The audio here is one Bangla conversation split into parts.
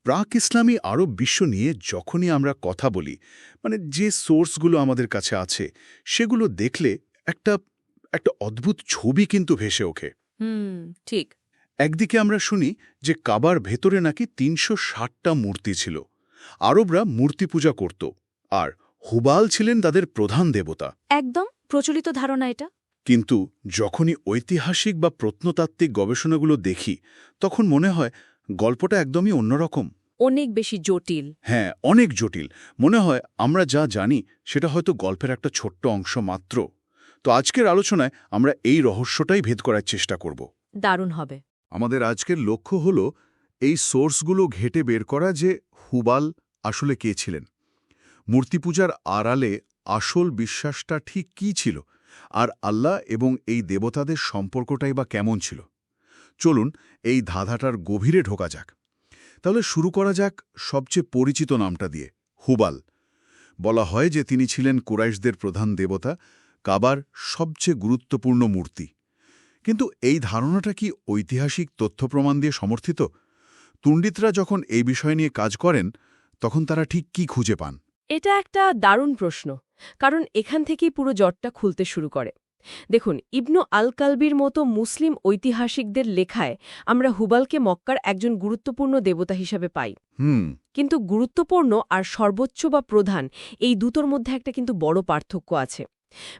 প্রাক ইসলামী আরব বিশ্ব নিয়ে যখনই আমরা কথা বলি যে সোর্সগুলো আমাদের কাছে আছে সেগুলো দেখলে একটা একটা অদ্ভুত ছবি কিন্তু ভেসে ওঠে। ঠিক। একদিকে আমরা শুনি যে কাবার ভেতরে নাকি ৩৬০টা মূর্তি ছিল, আরবরা মূর্তি পূজা করত, আর হুবাল ছিলেন তাদের প্রধান দেবতা। একদম প্রচলিত ধারণা এটা। কিন্তু যখনই ঐতিহাসিক বা প্রত্নতাত্ত্বিক গবেষণাগুলো দেখি তখন মনে হয় গল্পটা একদমই অন্যরকম। অনেক বেশি জটিল। হ্যাঁ, অনেক জটিল। মনে হয় আমরা যা জানি সেটা হয়তো গল্পের একটা ছোট্ট অংশ মাত্র। তো আজকের আলোচনায় আমরা এই রহস্যটাই ভেদ করার চেষ্টা করব। দারুণ হবে। আমাদের আজকের লক্ষ্য হল এই সোর্সগুলো ঘেঁটে বের করা যে হুবাল আসলে কে ছিলেন, মূর্তিপূজার আড়ালে আসল বিশ্বাসটা ঠিক কী ছিল, আর আল্লাহ এবং এই দেবতাদের সম্পর্কটাই বা কেমন ছিল। চলুন এই ধাঁধাটার গভীরে ঢোকা যাক। তাহলে শুরু করা যাক সবচেয়ে পরিচিত নামটা দিয়ে, হুবাল। বলা হয় যে তিনি ছিলেন কুরাইশদের প্রধান দেবতা, কাবার সবচেয়ে গুরুত্বপূর্ণ মূর্তি। কিন্তু এই ধারণাটা কি ঐতিহাসিক তথ্য প্রমাণ দিয়ে সমর্থিত? পণ্ডিতরা যখন এই বিষয় নিয়ে কাজ করেন তখন তারা ঠিক কি খুঁজে পান? এটা একটা দারুণ প্রশ্ন, কারণ এখান থেকেই পুরো জটটা খুলতে শুরু করে। দেখুন, ইবনু আল কালবির মতো মুসলিম ঐতিহাসিকদের লেখায় আমরা হুবালকে মক্কার একজন গুরুত্বপূর্ণ দেবতা হিসাবে পাই। কিন্তু গুরুত্বপূর্ণ আর সর্বোচ্চ বা প্রধান এই দুটোর মধ্যে একটা কিন্তু বড় পার্থক্য আছে।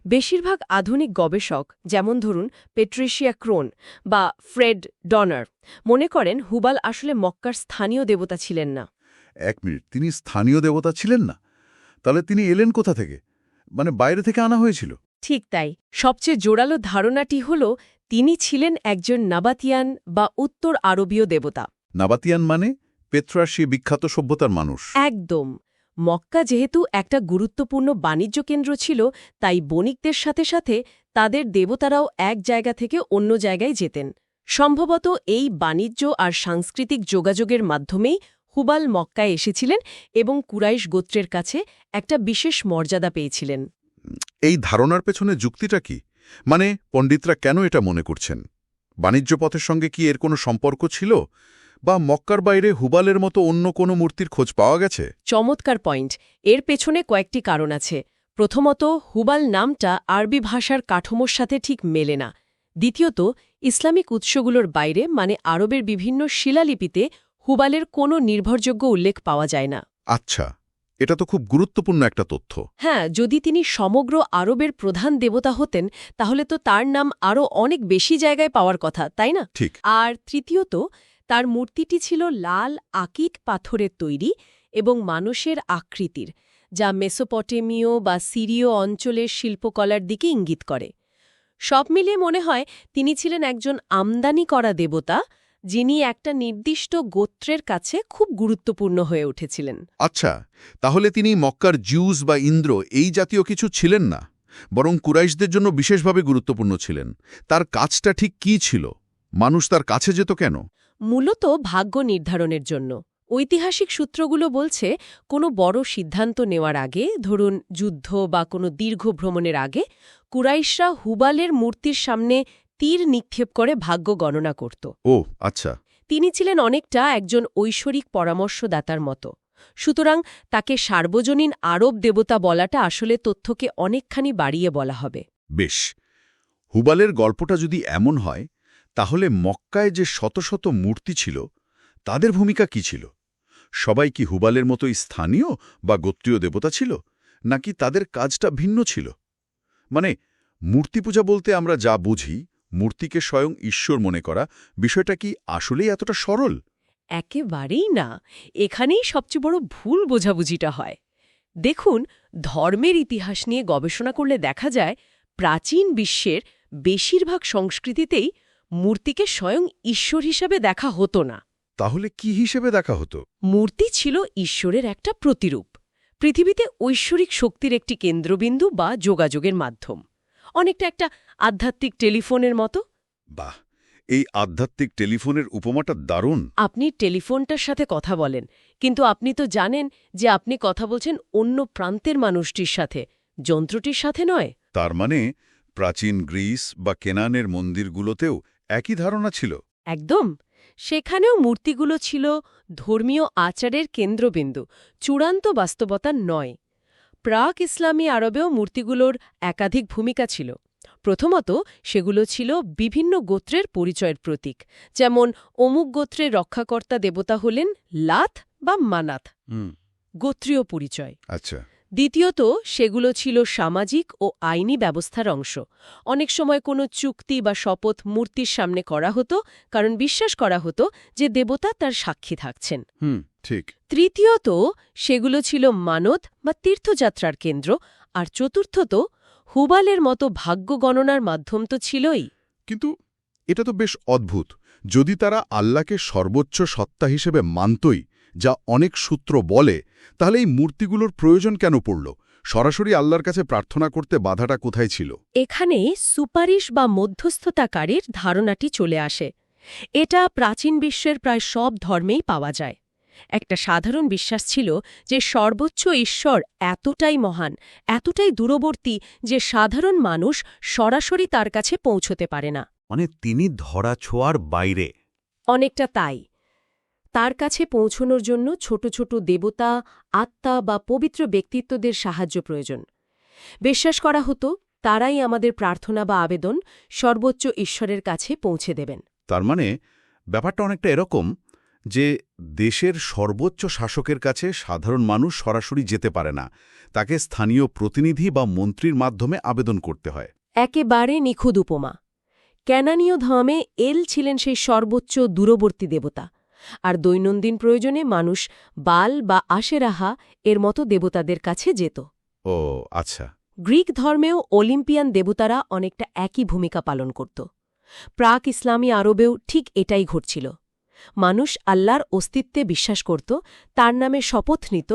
বেশিরভাগ আধুনিক গবেষক, যেমন ধরুন পেট্রিশিয়া ক্রোন বা ফ্রেড ডনার, মনে করেন হুবাল আসলে মক্কার স্থানীয় দেবতা ছিলেন না। এক মিনিট, তিনি স্থানীয় দেবতা ছিলেন না? তাহলে তিনি এলেন কোথা থেকে? বাইরে থেকে আনা হয়েছিল? ঠিক তাই। সবচেয়ে জোরালো ধারণাটি হল তিনি ছিলেন একজন নাবাতিয়ান বা উত্তর আরবীয় দেবতা। নাবাতিয়ান মানে পেত্রার সে বিখ্যাত সভ্যতার মানুষ? একদম। মক্কা যেহেতু একটা গুরুত্বপূর্ণ বাণিজ্য কেন্দ্র ছিল, তাই বণিকদের সাথে সাথে তাদের দেবতারাও এক জায়গা থেকে অন্য জায়গায় যেতেন। সম্ভবত এই বাণিজ্য আর সাংস্কৃতিক যোগাযোগের মাধ্যমেই হুবাল মক্কায় এসেছিলেন এবং কুরাইশ গোত্রের কাছে একটা বিশেষ মর্যাদা পেয়েছিলেন। এই ধারণার পেছনে যুক্তিটা কি? পণ্ডিতরা কেন এটা মনে করছেন? বাণিজ্য পথের সঙ্গে কি এর কোনো সম্পর্ক ছিল, বা মক্কার বাইরে হুবালের মতো অন্য কোনো মূর্তির খোঁজ পাওয়া গেছে? চমৎকার পয়েন্ট। এর পেছনে কয়েকটি কারণ আছে। প্রথমত, হুবাল নামটা আরবি ভাষার কাঠামোর সাথে ঠিক মেলে না। দ্বিতীয়ত, ইসলামিক উৎসগুলোর বাইরে আরবের বিভিন্ন শিলালিপিতে হুবালের কোনো নির্ভরযোগ্য উল্লেখ পাওয়া যায় না। আচ্ছা, এটা তো খুব গুরুত্বপূর্ণ একটা তথ্য। হ্যাঁ, যদি তিনি সমগ্র আরবের প্রধান দেবতা হতেন তাহলে তো তার নাম আরও অনেক বেশি জায়গায় পাওয়ার কথা, তাই না? ঠিক। আর তৃতীয়ত, তার মূর্তিটি ছিল লাল আকিক পাথরের তৈরি এবং মানুষের আকৃতির, যা মেসোপটেমীয় বা সিরীয় অঞ্চলের শিল্পকলার দিকে ইঙ্গিত করে। সব মিলিয়ে মনে হয় তিনি ছিলেন একজন আমদানি করা দেবতা, যিনি একটা নির্দিষ্ট গোত্রের কাছে খুব গুরুত্বপূর্ণ হয়ে উঠেছিলেন। আচ্ছা, তাহলে তিনি মক্কার জিউস বা ইন্দ্র এই জাতীয় কিছু ছিলেন না, বরং কুরাইশদের জন্য বিশেষভাবে গুরুত্বপূর্ণ ছিলেন। তার কাজটা ঠিক কী ছিল? মানুষ তার কাছে যেত কেন? মূলত ভাগ্য নির্ধারণের জন্য। ঐতিহাসিক সূত্রগুলো বলছে কোনো বড় সিদ্ধান্ত নেওয়ার আগে, ধরুন যুদ্ধ বা কোনো দীর্ঘ ভ্রমণের আগে, কুরাইশরা হুবালের মূর্তির সামনে তীর নিক্ষেপ করে ভাগ্য গণনা করত। ও আচ্ছা। তিনি ছিলেন অনেকটা একজন ঐশ্বরিক পরামর্শদাতার মতো। সুতরাং তাকে সার্বজনীন আরব দেবতা বলাটা আসলে তথ্যকে অনেকখানি বাড়িয়ে বলা হবে। বেশ, হুবালের গল্পটা যদি এমন হয় তাহলে মক্কায় যে শত শত মূর্তি ছিল তাদের ভূমিকা কি ছিল? সবাই কি হুবালের মতোই স্থানীয় বা গোত্রীয় দেবতা ছিল, নাকি তাদের কাজটা ভিন্ন ছিল? মূর্তি পূজা বলতে আমরা যা বুঝি, মূর্তিকে স্বয়ং ঈশ্বর মনে করা, বিষয়টা কি আসলেই এতটা সরল? একেবারেই না। এখানেই সবচেয়ে বড় ভুল বোঝাবুঝিটা হয়। দেখুন, ধর্মের ইতিহাস নিয়ে গবেষণা করলে দেখা যায় প্রাচীন বিশ্বের বেশিরভাগ সংস্কৃতিতেই মূর্তিকে স্বয়ং ঈশ্বর হিসাবে দেখা হতো না। তাহলে কি হিসেবে দেখা হতো? মূর্তি ছিল ঈশ্বরের একটা প্রতিরূপ, পৃথিবীতে ঐশ্বরিক শক্তির একটি কেন্দ্রবিন্দু বা যোগাযোগের মাধ্যম, অনেকটা একটা আধ্যাত্মিক টেলিফোনের মতো। বাহ, এই আধ্যাত্মিক টেলিফোনের উপমাটা দারুণ। আপনি টেলিফোনটার সাথে কথা বলেন, কিন্তু আপনি তো জানেন যে আপনি কথা বলছেন অন্য প্রান্তের মানুষটির সাথে, যন্ত্রটির সাথে নয়। তার প্রাচীন গ্রিস বা কেনানের মন্দিরগুলোতেও একই ধারণা ছিল? একদম। সেখানেও মূর্তিগুলো ছিল ধর্মীয় আচারের কেন্দ্রবিন্দু, চূড়ান্ত বাস্তবতা নয়। প্রাক ইসলামী আরবেও মূর্তিগুলোর একাধিক ভূমিকা ছিল। প্রথমত, সেগুলো ছিল বিভিন্ন গোত্রের পরিচয়ের প্রতীক, যেমন অমুক গোত্রের রক্ষাকর্তা দেবতা হলেন লাত বা মানাত, গোত্রীয় পরিচয়। আচ্ছা। দ্বিতীয়ত, সেগুলো ছিল সামাজিক ও আইনি ব্যবস্থার অংশ। অনেক সময় কোনো চুক্তি বা শপথ মূর্তির সামনে করা হতো, কারণ বিশ্বাস করা হতো যে দেবতা তার সাক্ষী থাকছেন। ঠিক। তৃতীয়ত, সেগুলো ছিল মানত বা তীর্থযাত্রার কেন্দ্র। আর চতুর্থত, হুবালের মতো ভাগ্য গণনার মাধ্যম তো ছিলই। কিন্তু এটা তো বেশ অদ্ভুত। যদি তারা আল্লাহকে সর্বোচ্চ সত্তা হিসেবে মানতই, যা অনেক সূত্র বলে, তাহলে এই মূর্তিগুলোর প্রয়োজন কেন পড়ল? সরাসরি আল্লাহর কাছে প্রার্থনা করতে বাধাটা কোথায় ছিল? এখানে সুপারিশ বা মধ্যস্থতাকারীর ধারণাটি চলে আসে। এটা প্রাচীন বিশ্বের প্রায় সব ধর্মেই পাওয়া যায়। একটা সাধারণ বিশ্বাস ছিল যে সর্বোচ্চ ঈশ্বর এতটাই মহান, এতটাই দূরবর্তী যে সাধারণ মানুষ সরাসরি তার কাছে পৌঁছতে পারে না। মানে তিনি ধরা ছোঁয়ার বাইরে। অনেকটা তাই। তার কাছে পৌঁছনোর জন্য ছোট ছোট দেবতা, আত্মা বা পবিত্র ব্যক্তিত্বদের সাহায্য প্রয়োজন। বিশ্বাস করা হতো তারাই আমাদের প্রার্থনা বা আবেদন সর্বোচ্চ ঈশ্বরের কাছে পৌঁছে দেবেন। তার মানে ব্যাপারটা অনেকটা এরকম যে দেশের সর্বোচ্চ শাসকের কাছে সাধারণ মানুষ সরাসরি যেতে পারে না, তাকে স্থানীয় প্রতিনিধি বা মন্ত্রীর মাধ্যমে আবেদন করতে হয়। একেবারে নিখুঁত উপমা। ক্যানানীয় ধর্মে এল ছিলেন সেই সর্বোচ্চ দূরবর্তী দেবতা, আর দৈনন্দিন প্রয়োজনে মানুষ বাল বা আশেরাহা এর মতো দেবতাদের কাছে যেত। ও আচ্ছা। গ্রিক ধর্মেও অলিম্পিয়ান দেবতারা অনেকটা একই ভূমিকা পালন করত। প্রাক ইসলামী আরবেও ঠিক এটাই ঘটছিল। মানুষ আল্লাহর অস্তিত্বে বিশ্বাস করত, তার নামে শপথ নিত,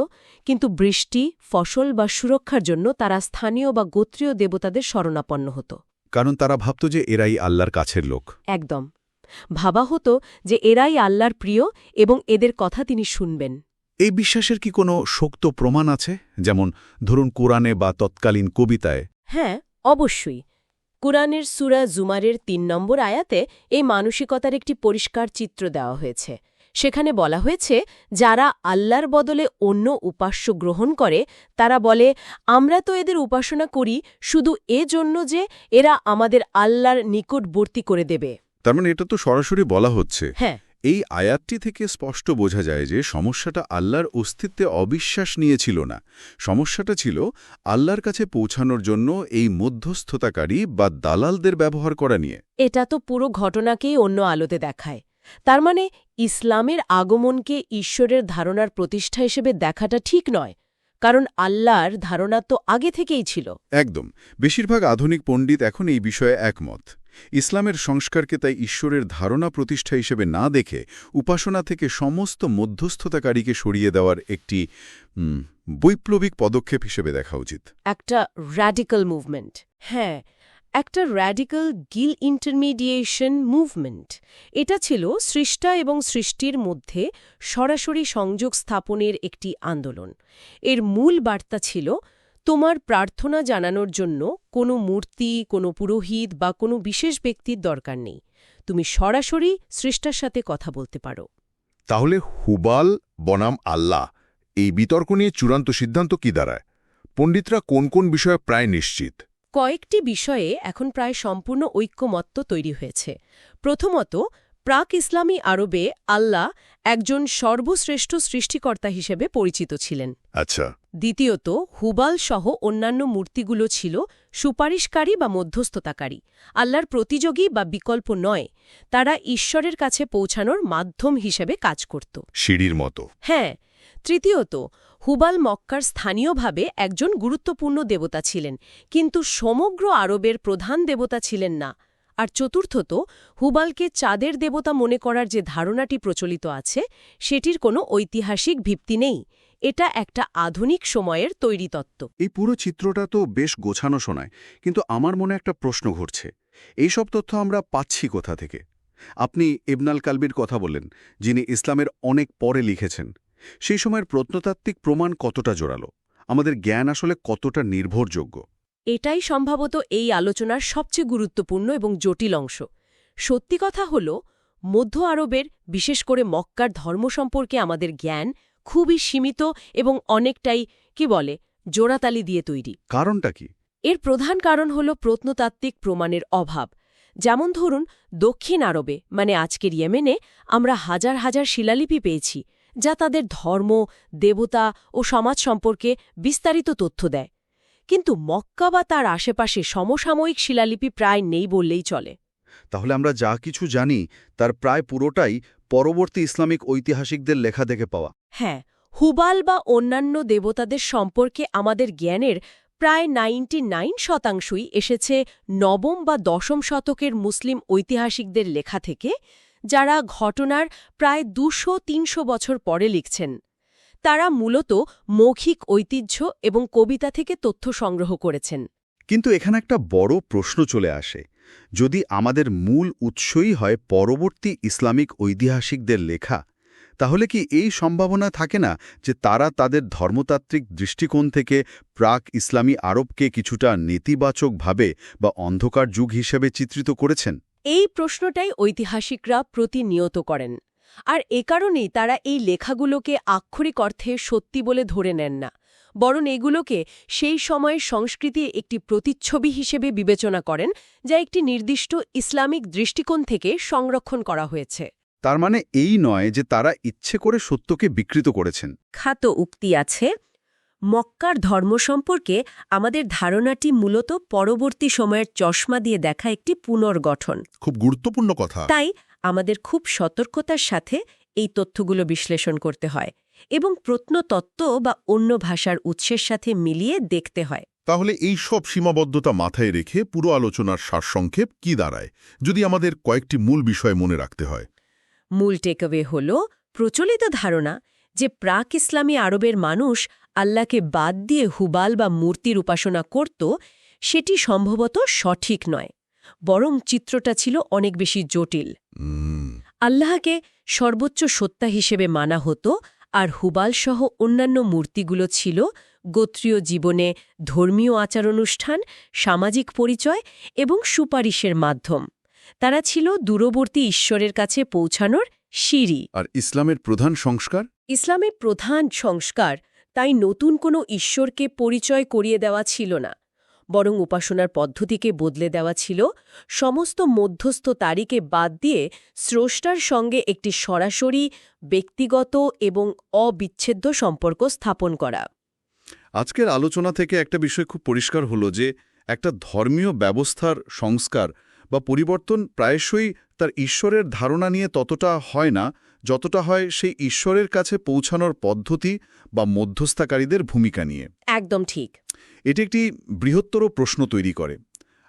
কিন্তু বৃষ্টি, ফসল বা সুরক্ষার জন্য তারা স্থানীয় বা গোত্রীয় দেবতাদের শরণাপন্ন হতো। কারণ তারা ভাবত যে এরাই আল্লাহর কাছের লোক। একদম। ভাবা হতো যে এরাই আল্লাহর প্রিয় এবং এদের কথা তিনি শুনবেন। এই বিশ্বাসের কি কোনো শক্ত প্রমাণ আছে, যেমন ধরুন কোরআনে বা তৎকালীন কবিতায়? হ্যাঁ, অবশ্যই। কুরআনের সূরা জুমারের ৩ নম্বর আয়াতে এই মানসিকতার একটি পরিষ্কার চিত্র দেওয়া হয়েছে। সেখানে বলা হয়েছে, যারা আল্লাহর বদলে অন্য উপাস্য গ্রহণ করে তারা বলে, আমরা তো এদের উপাসনা করি শুধু এজন্য যে এরা আমাদের আল্লাহর নিকটবর্তী করে দেবে। তার মানে এটা তো সরাসরি বলা হচ্ছে। হ্যাঁ, এই আয়াতটি থেকে স্পষ্ট বোঝা যায় যে সমস্যাটা আল্লাহর অস্তিত্বে অবিশ্বাস নিয়ে ছিল না। সমস্যাটা ছিল আল্লাহর কাছে পৌঁছানোর জন্য এই মধ্যস্থতাকারী বা দালালদের ব্যবহার করা নিয়ে। এটা তো পুরো ঘটনাকেই অন্য আলোতে দেখায়। তার মানে ইসলামের আগমনকে ঈশ্বরের ধারণার প্রতিষ্ঠা হিসেবে দেখাটা ঠিক নয়, কারণ আল্লাহর ধারণা তো আগে থেকেই ছিল। একদম। বেশিরভাগ আধুনিক পণ্ডিত এখন এই বিষয়ে একমত। ইসলামের সংস্কারকে তাই ঈশ্বরের ধারণা প্রতিষ্ঠা হিসেবে না দেখে উপাসনা থেকে সমস্ত মধ্যস্থতাকারীকে সরিয়ে দেওয়ার একটি বৈপ্লবিক পদক্ষেপ হিসেবে দেখা উচিত। একটা র্যাডিক্যাল মুভমেন্ট। হ্যাঁ, একটা র্যাডিক্যাল গিল ইন্টারমিডিয়েশন মুভমেন্ট। এটা ছিল সৃষ্টা এবং সৃষ্টির মধ্যে সরাসরি সংযোগ স্থাপনের একটি আন্দোলন। এর মূল বার্তা ছিল, তোমার প্রার্থনা জানানোর জন্য কোনো মূর্তি, কোনো পুরোহিত বা কোনো বিশেষ ব্যক্তির দরকার নেই। তুমি সরাসরি সৃষ্টার সাথে কথা বলতে পারো। তাহলে হুবাল বনাম আল্লাহ, এই বিতর্ক নিয়ে চূড়ান্ত সিদ্ধান্ত কি দাঁড়ায়? পণ্ডিতরা কোন কোন বিষয়ে প্রায় নিশ্চিত? কয়েকটি বিষয়ে এখন প্রায় সম্পূর্ণ ঐক্যমত্য তৈরি হয়েছে। প্রথমত, প্রাক ইসলামী আরবে আল্লাহ একজন সর্বশ্রেষ্ঠ সৃষ্টিকর্তা হিসেবে পরিচিত ছিলেন। আচ্ছা। দ্বিতীয়ত, হুবাল সহ অন্যান্য মূর্তিগুলো ছিল সুপারিশকারী বা মধ্যস্থতাকারী, আল্লাহর প্রতিযোগী বা বিকল্প নয়। তারা ঈশ্বরের কাছে পৌঁছানোর মাধ্যম হিসেবে কাজ করত। সিঁড়ির মতো। হ্যাঁ। তৃতীয়ত, হুবাল মক্কার স্থানীয়ভাবে একজন গুরুত্বপূর্ণ দেবতা ছিলেন, কিন্তু সমগ্র আরবের প্রধান দেবতা ছিলেন না। আর চতুর্থত, হুবালকে চাঁদের দেবতা মনে করার যে ধারণাটি প্রচলিত আছে, সেটির কোনো ঐতিহাসিক ভিত্তি নেই। এটা একটা আধুনিক সময়ের তৈরি তত্ত্ব। এই পুরো চিত্রটা তো বেশ গোছানো শোনায়, কিন্তু আমার মনে একটা প্রশ্ন ঘুরছে। এইসব তথ্য আমরা পাচ্ছি কোথা থেকে? আপনি ইবন আল কালবির কথা বললেন, যিনি ইসলামের অনেক পরে লিখেছেন। সেই সময়ের প্রত্নতাত্ত্বিক প্রমাণ কতটা জোরালো? আমাদের জ্ঞান আসলে কতটা নির্ভরযোগ্য? এটাই সম্ভবত এই আলোচনার সবচেয়ে গুরুত্বপূর্ণ এবং জটিল অংশ। সত্যি কথা হল, মধ্য আরবের বিশেষ করে মক্কার ধর্ম সম্পর্কে আমাদের জ্ঞান খুবই সীমিত এবং অনেকটাই কি বলে জোড়াতালি দিয়ে তৈরি। কারণটা কি? এর প্রধান কারণ হল প্রত্নতাত্ত্বিক প্রমাণের অভাব। যেমন ধরুন দক্ষিণ আরবে মানে আজকের ইয়েমেনে আমরা হাজার হাজার শিলালিপি পেয়েছি যা তাদের ধর্ম, দেবতা ও সমাজ সম্পর্কে বিস্তারিত তথ্য দেয়। কিন্তু মক্কা বা তার আশেপাশে সমসাময়িক শিলালিপি প্রায় নেই বললেই চলে। তাহলে আমরা যা কিছু জানি তার প্রায় পুরোটাই পরবর্তী ইসলামিক ঐতিহাসিকদের লেখা থেকে পাওয়া। হ্যাঁ, হুবাল বা অন্যান্য দেবতাদের সম্পর্কে আমাদের জ্ঞানের প্রায় 99% এসেছে নবম বা দশম শতকের মুসলিম ঐতিহাসিকদের লেখা থেকে, যারা ঘটনার প্রায় 200-300 বছর পরে লিখছেন। তারা মূলত মৌখিক ঐতিহ্য এবং কবিতা থেকে তথ্য সংগ্রহ করেছেন। কিন্তু এখানে একটা বড় প্রশ্ন চলে আসে, যদি আমাদের মূল উৎসই হয় পরবর্তী ইসলামিক ঐতিহাসিকদের লেখা, তাহলে কি এই সম্ভাবনা থাকে না যে তারা তাদের ধর্মতাত্ত্বিক দৃষ্টিকোণ থেকে প্রাক ইসলামী আরবকে কিছুটা নেতিবাচকভাবে বা অন্ধকার যুগ হিসেবে চিত্রিত করেছেন? এই প্রশ্নটাই ঐতিহাসিকরা প্রতিনিয়ত করেন, আর এ কারণেই তারা এই লেখাগুলোকে আক্ষরিক অর্থে সত্যি বলে ধরে নেন না, বরং এগুলোকে সেই সময়ের সংস্কৃতির একটি প্রতিচ্ছবি হিসেবে বিবেচনা করেন, যা একটি নির্দিষ্ট ইসলামিক দৃষ্টিকোণ থেকে সংরক্ষণ করা হয়েছে। তার মানে এই নয় যে তারা ইচ্ছে করে সত্যকে বিকৃত করেছেন। খ্যাত উক্তি আছে, মক্কার ধর্ম সম্পর্কে আমাদের ধারণাটি মূলত পরবর্তী সময়ের চশমা দিয়ে দেখা একটি পুনর্গঠন। খুব গুরুত্বপূর্ণ কথা। তাই আমাদের খুব সতর্কতার সাথে এই তথ্যগুলো বিশ্লেষণ করতে হয় এবং প্রত্নতত্ত্ব বা অন্য ভাষার উৎসের সাথে মিলিয়ে দেখতে হয়। তাহলে এই সব সীমাবদ্ধতা মাথায় রেখে পুরো আলোচনার সারসংক্ষেপ কি দাঁড়ায়, যদি আমাদের কয়েকটি মূল বিষয় মনে রাখতে হয়? মূল টেকঅ্যাওয়ে হল প্রচলিত ধারণা যে প্রাক ইসলামী আরবের মানুষ আল্লাহকে বাদ দিয়ে হুবাল বা মূর্তির উপাসনা করত, সেটি সম্ভবত সঠিক নয়, বরং চিত্রটা ছিল অনেক বেশি জটিল। আল্লাহকে সর্বোচ্চ সত্তা হিসেবে মানা হতো, আর হুবালসহ অন্যান্য মূর্তিগুলো ছিল গোত্রীয় জীবনে ধর্মীয় আচার-অনুষ্ঠান, সামাজিক পরিচয় এবং সুপারিশের মাধ্যম। তারা ছিল দূরবর্তী ঈশ্বরের কাছে পৌঁছানোর সিঁড়ি। আর ইসলামের প্রধান সংস্কার? ইসলামের প্রধান সংস্কার তাই নতুন কোনো ঈশ্বরকে পরিচয় করিয়ে দেওয়া ছিল না, বরং উপাসনার পদ্ধতিকে বদলে দেওয়া ছিল, সমস্ত মধ্যস্থ তারিখে বাদ দিয়ে স্রষ্টার সঙ্গে একটি সরাসরি ব্যক্তিগত এবং অবিচ্ছেদ্য সম্পর্ক স্থাপন করা। আজকের আলোচনা থেকে একটা বিষয় খুব পরিষ্কার হলো যে একটা ধর্মীয় ব্যবস্থার সংস্কার বা পরিবর্তন প্রায়শই তার ঈশ্বরের ধারণা নিয়ে ততটা হয় না যতটা হয় সেই ঈশ্বরের কাছে পৌঁছানোর পদ্ধতি বা মধ্যস্থতাকারীদের ভূমিকা নিয়ে। একদম ঠিক। এটি একটি বৃহত্তর প্রশ্ন তৈরি করে,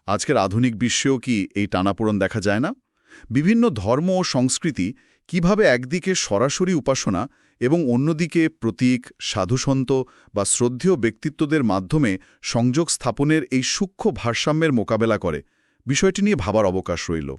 আজকের আধুনিক বিশ্বেও কি এই টানাপোড়েন দেখা যায় না? বিভিন্ন ধর্ম ও সংস্কৃতি কিভাবে একদিকে সরাসরি উপাসনা এবং অন্যদিকে প্রতীক, সাধুসন্ত বা শ্রদ্ধেয় ব্যক্তিত্বদের মাধ্যমে সংযোগ স্থাপনের এই সূক্ষ্ম ভারসাম্যের মোকাবেলা করে, বিষয়টি নিয়ে ভাবার অবকাশ রইল।